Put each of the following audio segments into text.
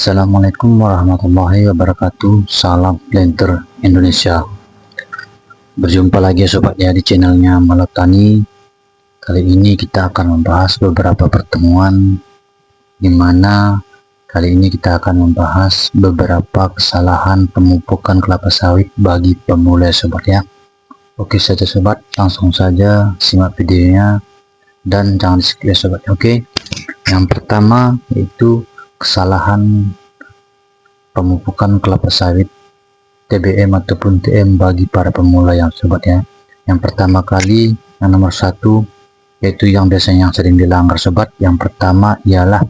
Assalamualaikum warahmatullahi wabarakatuh. Salam Planter Indonesia. Berjumpa lagi ya sobat ya di channelnya Malap Tani. Kali ini kita akan membahas beberapa pertemuan di mana kali ini kita akan membahas beberapa kesalahan pemupukan kelapa sawit bagi pemula ya sobat ya. Oke saja sobat, langsung saja simak videonya dan jangan di skip ya sobat. Oke. Yang pertama yaitu kesalahan pemupukan kelapa sawit TBM ataupun TM bagi para pemula yang sobat ya. Yang pertama kali, yang nomor satu, yaitu yang biasanya yang sering dilanggar sobat. Yang pertama ialah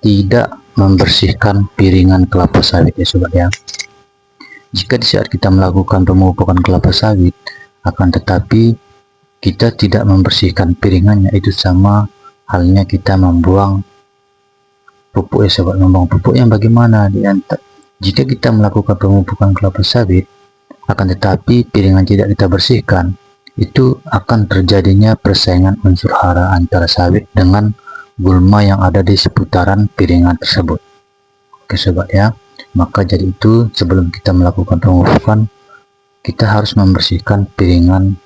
tidak membersihkan piringan kelapa sawit ya sobat ya. Jika di saat kita melakukan pemupukan kelapa sawit, akan tetapi kita tidak membersihkan piringannya, itu sama halnya kita membuang pupuk ya sobat. Membuang pupuk yang bagaimana? Jika kita melakukan pemupukan kelapa sawit, akan tetapi piringan tidak kita bersihkan, itu akan terjadinya persaingan unsur hara antara sawit dengan gulma yang ada di seputaran piringan tersebut. Oke sobat ya, maka jadi itu sebelum kita melakukan pemupukan, kita harus membersihkan piringan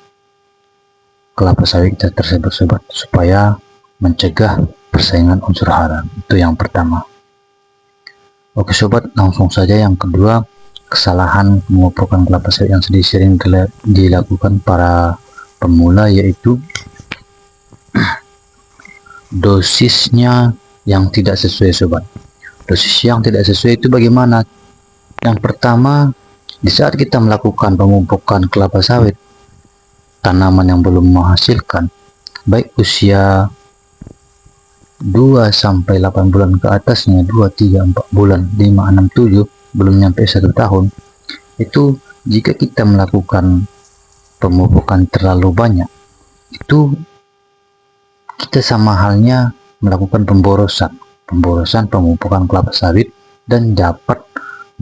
kelapa sawit kita tersebut sobat, supaya mencegah persaingan unsur hara. Itu yang pertama. Oke sobat, langsung saja yang kedua, kesalahan pemupukan kelapa sawit yang sering dilakukan para pemula, yaitu dosisnya yang tidak sesuai sobat. Dosis yang tidak sesuai itu bagaimana? Yang pertama, di saat kita melakukan pemupukan kelapa sawit, tanaman yang belum menghasilkan, baik usia 2-8 bulan ke atasnya, 2-3-4 bulan, 5-6-7, belum nyampe 1 tahun, itu jika kita melakukan pemupukan terlalu banyak, itu kita sama halnya melakukan pemborosan pemupukan kelapa sawit dan dapat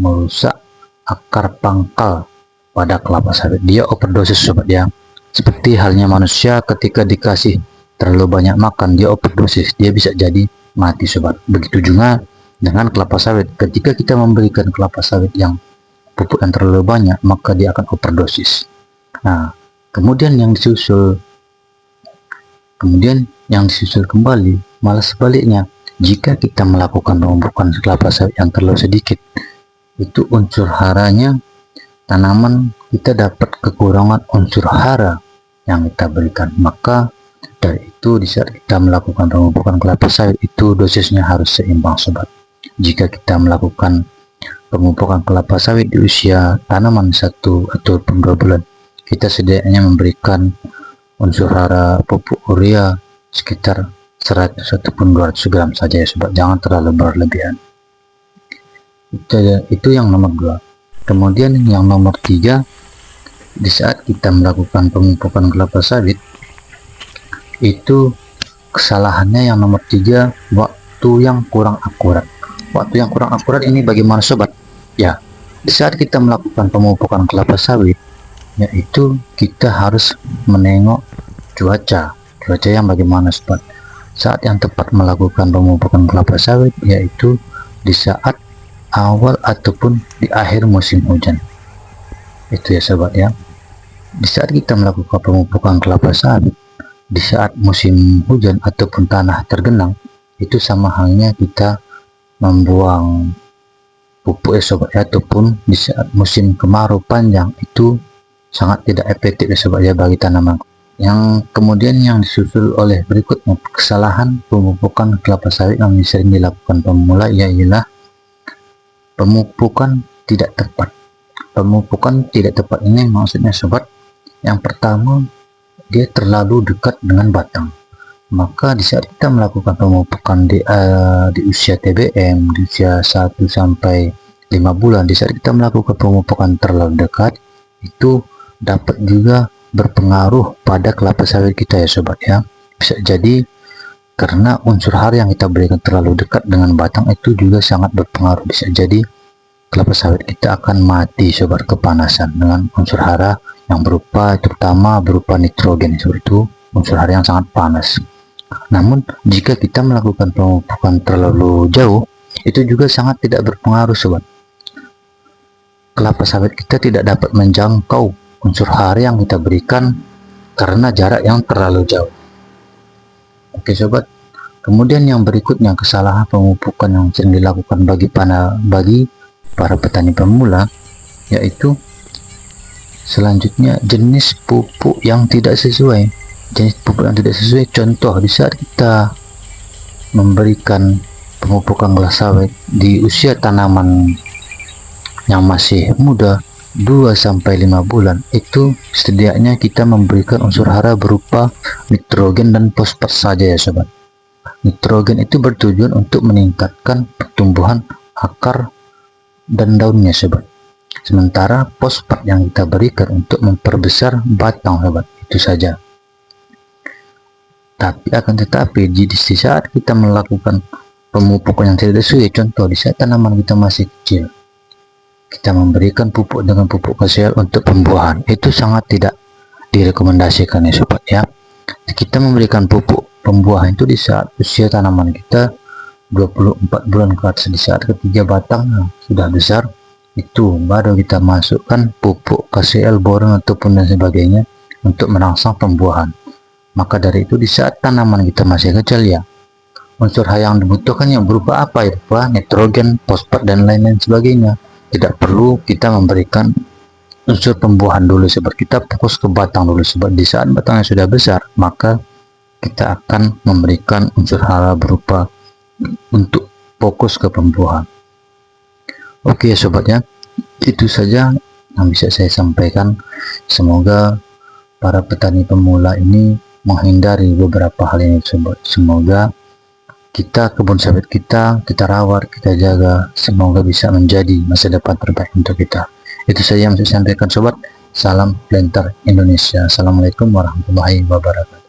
merusak akar pangkal pada kelapa sawit. Dia overdosis sobat ya. Seperti halnya manusia ketika dikasih terlalu banyak makan, dia overdosis, dia bisa jadi mati sobat. Begitu juga dengan kelapa sawit, ketika kita memberikan kelapa sawit yang pupuk yang terlalu banyak, maka dia akan overdosis. Nah, kemudian yang disusul kembali malah sebaliknya. Jika kita melakukan pemupukan kelapa sawit yang terlalu sedikit, itu unsur haranya, tanaman kita dapat kekurangan unsur hara yang kita berikan. Maka dari itu di saat kita melakukan pemupukan kelapa sawit, itu dosisnya harus seimbang sobat. Jika kita melakukan pemupukan kelapa sawit di usia tanaman 1 ataupun 2 bulan, kita setidaknya memberikan unsur hara pupuk urea sekitar 100 ataupun 200 gram saja ya sobat, jangan terlalu berlebihan. Itu yang nomor 2. Kemudian yang nomor 3, di saat kita melakukan pemupukan kelapa sawit, itu kesalahannya yang nomor 3, waktu yang kurang akurat. Waktu yang kurang akurat ini bagaimana sobat? Ya, di saat kita melakukan pemupukan kelapa sawit, yaitu kita harus menengok cuaca yang bagaimana sobat. Saat yang tepat melakukan pemupukan kelapa sawit yaitu di saat awal ataupun di akhir musim hujan. Itu ya sobat ya. Di saat kita melakukan pemupukan kelapa sawit di saat musim hujan ataupun tanah tergenang, itu sama halnya kita membuang pupuk ya sobat ya. Ataupun di saat musim kemarau panjang, itu sangat tidak efektif ya sobat ya bagi tanaman. Yang kemudian yang disusul oleh berikutnya, kesalahan pemupukan kelapa sawit yang sering dilakukan pemula ialah pemupukan tidak tepat. Pemupukan tidak tepat ini maksudnya sobat, yang pertama, dia terlalu dekat dengan batang. Maka di saat kita melakukan pemupukan di usia TBM, di usia 1-5 bulan, di saat kita melakukan pemupukan terlalu dekat, itu dapat juga berpengaruh pada kelapa sawit kita ya sobat ya. Bisa jadi karena unsur hara yang kita berikan terlalu dekat dengan batang, itu juga sangat berpengaruh. Bisa jadi kelapa sawit kita akan mati sobat, kepanasan dengan unsur hara yang terutama berupa nitrogen, seperti itu unsur hara yang sangat panas. Namun jika kita melakukan pemupukan terlalu jauh, itu juga sangat tidak berpengaruh sobat. Kelapa sawit kita tidak dapat menjangkau unsur hara yang kita berikan karena jarak yang terlalu jauh. Oke sobat, kemudian yang berikutnya kesalahan pemupukan yang sering dilakukan bagi para petani pemula, yaitu selanjutnya jenis pupuk yang tidak sesuai. Jenis pupuk yang tidak sesuai, contoh di saat kita memberikan pemupukan gelas sawit di usia tanaman yang masih muda 2-5 bulan, itu setidaknya kita memberikan unsur hara berupa nitrogen dan fosfat saja ya sobat. Nitrogen itu bertujuan untuk meningkatkan pertumbuhan akar dan daunnya sobat, sementara fosfat yang kita berikan untuk memperbesar batang sobat. Itu saja. Tapi akan tetapi di saat kita melakukan pemupukan yang tidak sesuai, contoh di saat tanaman kita masih kecil, kita memberikan pupuk dengan pupuk KCl untuk pembuahan, itu sangat tidak direkomendasikan ya sobat ya. Kita memberikan pupuk pembuahan itu di saat usia tanaman kita 24 bulan ke atas, di saat ketiga batang sudah besar, itu baru kita masukkan pupuk KCl, boron ataupun dan sebagainya untuk merangsang pembuahan. Maka dari itu di saat tanaman kita masih kecil ya, unsur hara yang dibutuhkan yang berupa apa ya, berupa nitrogen, fosfat dan lain-lain sebagainya. Tidak perlu kita memberikan unsur pembuahan dulu sebab kita fokus ke batang dulu, sebab di saat batangnya sudah besar maka kita akan memberikan unsur hara berupa untuk fokus ke pembuahan. Oke sobat ya, itu saja yang bisa saya sampaikan. Semoga para petani pemula ini menghindari beberapa hal ini sobat. Semoga kebun sawit kita rawat, kita jaga, semoga bisa menjadi masa depan terbaik untuk kita. Itu saja yang saya sampaikan sobat. Salam Planter Indonesia. Assalamualaikum warahmatullahi wabarakatuh.